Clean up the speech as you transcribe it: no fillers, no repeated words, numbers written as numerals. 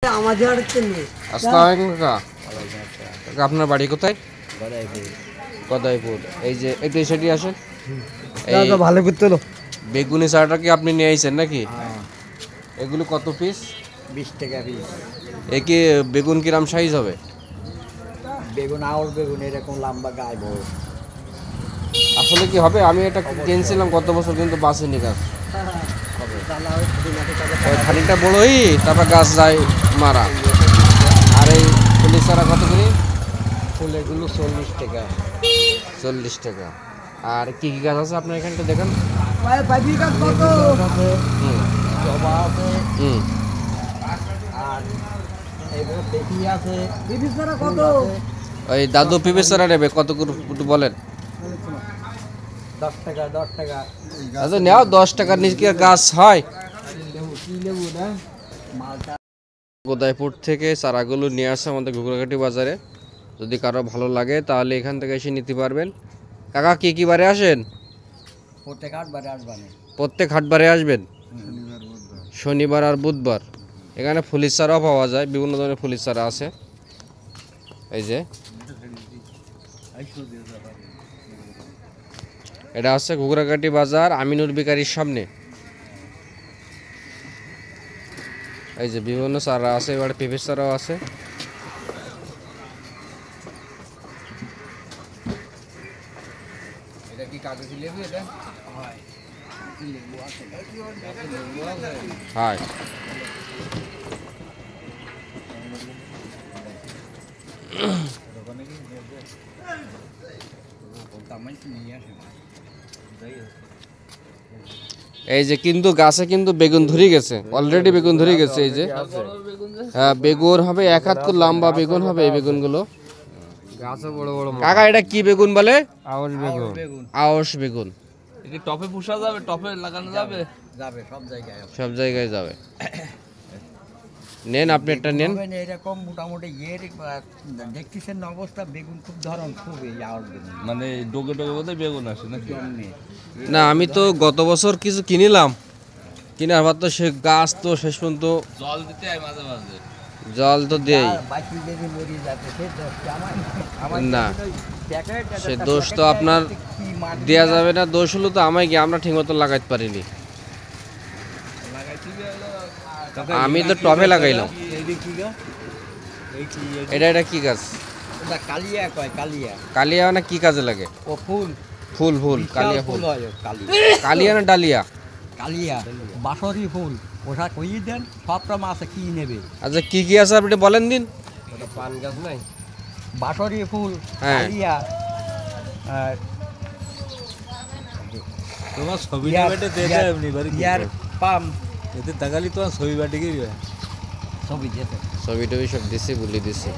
আসসালামু আলাইকুম কাকা। কাকা আপনার বাড়ি কোথায়? গদাইপুর। এই যে একটু সেটি আসেন। এই ভালো করতে হলো। বেগুনি চারাটা কি আপনি নিয়ে আইছেন নাকি? এগুলো কত পিস? 20 টাকা পিস। এ কি বেগুন কিরাম সাইজ হবে? বেগুন আউর বেগুন এরকম লম্বা গায়ে বড়। আসলে কি হবে? আমি এটা কিনছিলাম গত বছর, কিন্তু বাঁচেনি গাছ। খানিকটা বড়ই, তারপর গাছ যায় মারা। আর এই পুলিশ চারা কত করে? ফুল এগুলো 40 টাকা। 40 টাকা। আর কি কি গাছ আছে আপনার এখানটা দেখেন? জবা আছে হুম। আর এগুলো পেঁপি আছে। কত? ওই দাদু পিপে চারা নেবে কত করে একটু বলেন? 10 টাকা 10 টাকা। দাদু নেও, 10 টাকার নিচে কি আর গাছ হয়? লেবু কি লেবু না মালটা। গোদাইপুর থেকে চারাগুলো নিয়ে আসে আমাদের ঘুঘরাঘাটি বাজারে। যদি কারো ভালো লাগে তাহলে এখান থেকে এসে নিতে পারবেন। কাকা কি কি বারে আসেন? প্রত্যেক হাটবারে আসবানে। প্রত্যেক হাটবারে আসবেন? শনিবার আর বুধবার। এখানে ফুলের চারাও পাওয়া যায়, বিভিন্ন ধরনের ফুলের চারা আছে। এই যে এটা আছে ঘুঘরাঘাটি বাজার, আমিনুর বেকারির সামনে। এই যে বিভিন্ন চারা আছে, এবারে পেঁপের চারাও আছে। এটা কি কাগজি লেবু? এটা হয় লেবু আছে, হ্যাঁ। এই যে কিন্তু গাছে কিন্তু বেগুন ধরে গেছে, অলরেডি বেগুন ধরে গেছে। এই যে হ্যাঁ, বেগুন হবে 1 হাত করে লম্বা বেগুন হবে এই বেগুনগুলো। গাছে বড় বড়। কাকা এটা কি বেগুন বলে? আউশ বেগুন। আউশ বেগুন। এটি টপে পুষা যাবে, টপে লাগানো যাবে? যাবে সব জায়গায়। সব জায়গায় যাবে। নেন আপনি একটা নেন। এরকম মোটামুটি দেখতেছেন না অবস্থা, বেগুন খুব ধরন খুব এই আউশ বেগুন। মানে ডোকে ডোকে বোধহয় বেগুন আসে নাকি? না, আমি তো গত বছর কিছু কিনিলাম, কিনে আবার তো সে গাছ তো শেষ পর্যন্ত জল দিতে হয় মাঝে মাঝে। জল তো দেই বাকি যদি মরি যাবে সে দোষটা আমার না, সে দোষ তো আপনার দেয়া যাবে না। দোষ হলো তো আমায় গিয়ে আমরা ঠিক মতো লাগাইতে পারিনি। আমি তো টবে লাগাইলাম। এটা এটা কি গাছ? কালিয়া কয়, কালিয়া। কালিয়া না কি কাজে লাগে? ও ফুল ফুল ফুল কালিয়া ফুল। হয় কালিয়া। কালিয়া না ডালিয়া? কালিয়া বাসরি ফুল। ওটা কই দেন, সবটা মাছে কি নেবে? আচ্ছা কি কি আছে আপনি বলেন দিন। ওটা পান গাছ নাই, বাসরি ফুল, হ্যাঁ। কালিয়া। আর তোমার ছবিটা বেটে দে দে এমনি বাড়ি ইয়ার পাম এতে তাকালি তোমার ছবি বাটে কি ছবি যেতে ছবি টবি সব দিছি, বলি দিছি।